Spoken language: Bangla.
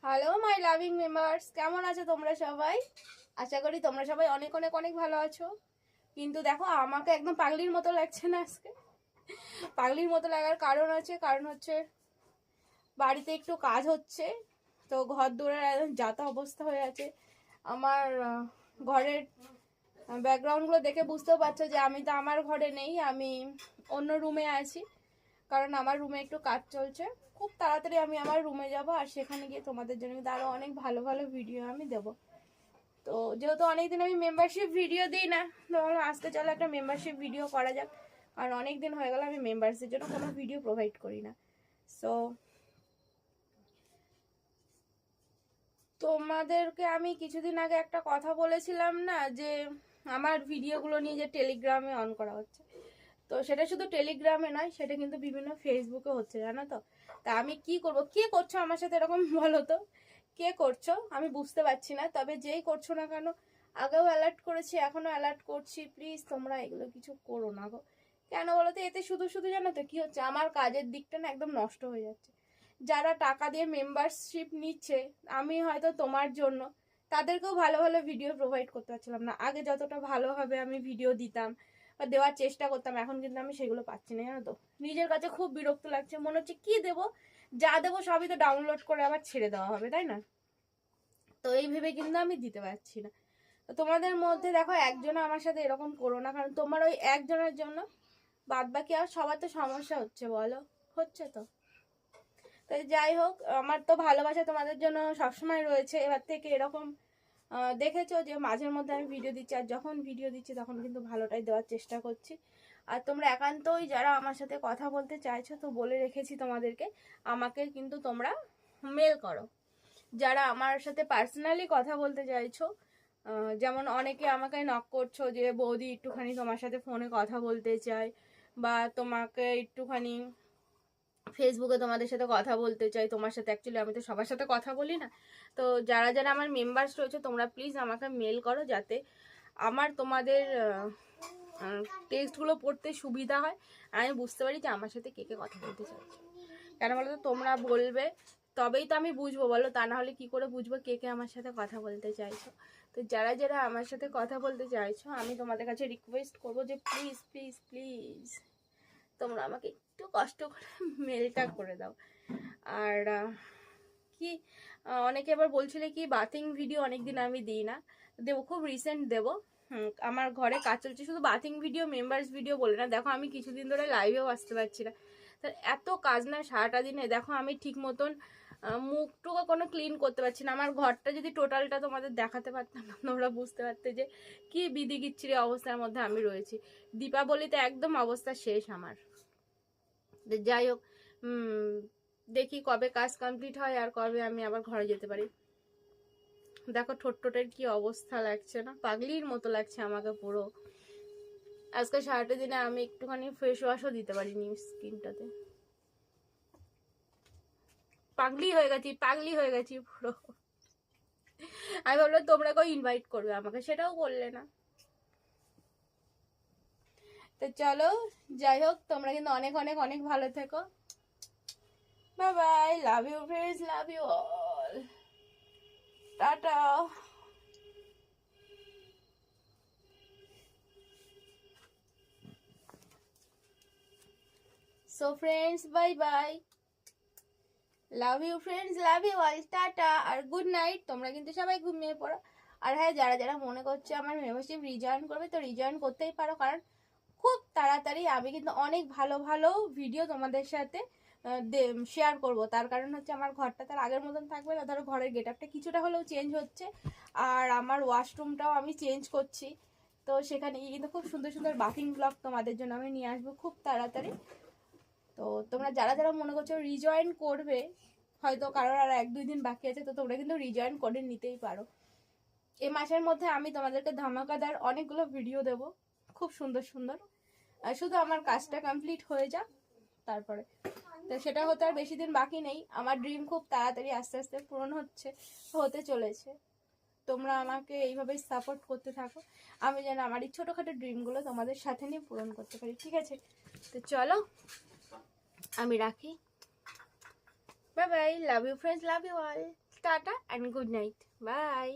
হ্যালো মাই লাভিং মেম্বার্স, কেমন আছো তোমরা সবাই? আশা করি তোমরা সবাই অনেক অনেক অনেক ভালো আছো। কিন্তু দেখো, আমাকে একদম পাগলির মতো লাগছে না আজকে। পাগলির মতো লাগার কারণ হচ্ছে বাড়িতে একটু কাজ হচ্ছে। তো ঘর দৌড়ের একদম যাতা অবস্থা হয়ে আছে আমার। ঘরের ব্যাকগ্রাউন্ডগুলো দেখে বুঝতেও পারছো যে আমি তো আমার ঘরে নেই, আমি অন্য রুমে আছি। কারণ আমার রুমে একটু কাজ চলছে। খুব তাড়াতাড়ি আমি আমার রুমে যাব, আর সেখানে গিয়ে তোমাদের জন্য কিন্তু আরো অনেক ভালো ভালো ভিডিও আমি দেবো। তো যেহেতু অনেকদিন আমি মেম্বারশিপ ভিডিও দিই না, তো আজকে চলো একটা মেম্বারশিপ ভিডিও করা যাক। কারণ অনেকদিন হয়ে গেল আমি মেম্বারসদের জন্য কোনো ভিডিও প্রোভাইড করি না। সো তোমাদেরকে আমি কিছুদিন আগে একটা কথা বলেছিলাম না, যে আমার ভিডিওগুলো নিয়ে যে টেলিগ্রামে অন করা হচ্ছে। তো সেটা শুধু টেলিগ্রামে নয়, সেটা কিন্তু বিভিন্ন ফেসবুকে হচ্ছে, জানো তো। তা আমি কি করব? কে করছো আমার সাথে এরকম বলো তো, কে করছো? আমি বুঝতে পারছি না। তবে যেই করছো না কেন, আগেও অ্যালার্ট করেছি, এখনো অ্যালার্ট করছি, প্লিজ তোমরা এগুলো কিছু করো না গো। কেন বলো তো? এতে শুধু শুধু জানো তো কি হচ্ছে, আমার কাজের দিকটা না একদম নষ্ট হয়ে যাচ্ছে। যারা টাকা দিয়ে মেম্বারশিপ নিচ্ছে, আমি হয়তো তোমার জন্য তাদেরকেও ভালো ভালো ভিডিও প্রোভাইড করতে পারছিলাম না। আগে যতটা ভালোভাবে আমি ভিডিও দিতাম বা দেওয়ার চেষ্টা করতাম, এখন কিন্তু আমি সেগুলো পাচ্ছি না, জানো তো। নিজের কাছে খুব বিরক্ত লাগছে, মনে হচ্ছে কি দেবো, যা দেবো সবই তো ডাউনলোড করে আবার ছেড়ে দেওয়া হবে, তাই না? তো এই ভেবে কিন্তু আমি দিতে পারছি না। তো তোমাদের মধ্যে দেখো, একজন আমার সাথে এরকম করো না, কারণ তোমার ওই একজনের জন্য বাদ বাকি আর সবার তো সমস্যা হচ্ছে, বলো? হচ্ছে তো। তো যাই হোক, আমার তো ভালোবাসা তোমাদের জন্য সবসময় রয়েছে। এবার থেকে এরকম দেখেছো যে মাঝের মধ্যে আমি ভিডিও দিচ্ছি, আর যখন ভিডিও দিচ্ছি তখন কিন্তু ভালোটাই দেওয়ার চেষ্টা করছি। আর তোমরা একান্তই যারা আমার সাথে কথা বলতে চাইছো, তো বলে রেখেছি তোমাদেরকে, আমাকে কিন্তু তোমরা মেল করো। যারা আমার সাথে পার্সোনালি কথা বলতে চাইছো, যেমন অনেকে আমাকে নক করছো যে বৌদি একটুখানি তোমার সাথে ফোনে কথা বলতে চাই, বা তোমাকে একটুখানি ফেসবুকে তোমাদের সাথে কথা বলতে চাই। তোমার সাথে অ্যাকচুয়ালি আমি তো সবার সাথে কথা বলি না। তো যারা যারা আমার মেম্বার্স রয়েছে, তোমরা প্লিজ আমাকে মেল করো, যাতে আমার তোমাদের টেক্সটগুলো পড়তে সুবিধা হয়, আর আমি বুঝতে পারি যে আমার সাথে কে কে কথা বলতে চাইছে। কেন বলো তো? তোমরা বলবে তবেই তো আমি বুঝবো, বলো? তা না হলে কি করে বুঝবো কে কে আমার সাথে কথা বলতে চাইছো? তো যারা যারা আমার সাথে কথা বলতে চাইছো, আমি তোমাদের কাছে রিকোয়েস্ট করবো যে প্লিজ প্লিজ প্লিজ তোমরা আমাকে একটু কষ্ট করে মেলটা করে দাও। আর কি, অনেকে আবার বলছিলে কি বাথিং ভিডিও অনেকদিন আমি দিই না, দেবো, খুব রিসেন্ট দেবো। আমার ঘরে কাজ চলছে, শুধু বাথিং ভিডিও মেম্বার্স ভিডিও বলে না। দেখো, আমি কিছুদিন ধরে লাইভেও আসতে পারছি না, এত কাজ না সারাটা দিনে। দেখো, আমি ঠিক মতন মুখটুকু কোনো ক্লিন করতে পারছি না। আমার ঘরটা যদি টোটালটা তোমাদের দেখাতে পারতাম না, তোমরা বুঝতে পারতে যে কি বিধি গিচ্ছিরি অবস্থার মধ্যে আমি রয়েছি। দীপাবলিতে একদম অবস্থা শেষ আমার। যাই হোক, দেখি কবে কাজ কমপ্লিট হয় আর কবে আমি আবার ঘরে যেতে পারি। দেখো ঠোঁটের কি অবস্থা লাগছে না, পাগলির মতো লাগছে আমাকে পুরো। আজকে সারাটা দিনে আমি একটুখানি ফেস ওয়াশও দিতে পারিনি স্কিনটাতে। পাগলি হয়ে গেছি পুরো। আমি ভাবলাম তোমরা কেউ ইনভাইট করবে আমাকে, সেটাও করলে না। তো চলো, যাই হোক, তোমরা কিন্তু অনেক অনেক অনেক ভালো থেকো। Bye bye, love you friends, love you all, tata. So friends, bye bye, love you friends, love you all, tata আর গুড নাইট। তোমরা কিন্তু সবাই ঘুমিয়ে পড়ো। আর হ্যাঁ, যারা যারা মনে করছে আমার মেম্বারশিপ রিজয়েন করবে, তো রিজয়েন করতেই পারো, কারণ খুব তাড়াতাড়ি আমি কিন্তু অনেক ভালো ভালো ভিডিও তোমাদের সাথে শেয়ার করব। তার কারণ হচ্ছে আমার ঘরটা তার আগের মতন থাকবে না, ধরো ঘরের গেট আপটা কিছুটা হলেও চেঞ্জ হচ্ছে, আর আমার ওয়াশরুমটাও আমি চেঞ্জ করছি। তো সেখানে কিন্তু খুব সুন্দর সুন্দর বাথিং ব্লগ তোমাদের জন্য আমি নিয়ে আসবো খুব তাড়াতাড়ি। তো তোমরা যারা যারা মনে করছো রিজয়েন করবে, হয়তো কারোর আর 1-2 দিন বাকি আছে, তো তোমরা কিন্তু রিজয়েন করে নিতেই পারো। এই মাসের মধ্যে আমি তোমাদেরকে ধামাকাদার অনেকগুলো ভিডিও দেব, খুব সুন্দর সুন্দর। আর শুধু আমার কাজটা কমপ্লিট হয়ে যাক, তারপরে। তো সেটা হতে আর বেশি দিন বাকি নেই। আমার ড্রিম খুব তাড়াতাড়ি আস্তে আস্তে পূরণ হতে চলেছে। তোমরা আমাকে এইভাবেই সাপোর্ট করতে থাকো, আমি যেন আমার এই ছোটোখাটো ড্রিমগুলো তোমাদের সাথে নিয়ে পূরণ করতে পারি, ঠিক আছে? তো চলো, আমি রাখি। Bye bye, love you friends, love you all. Tata and good night, by.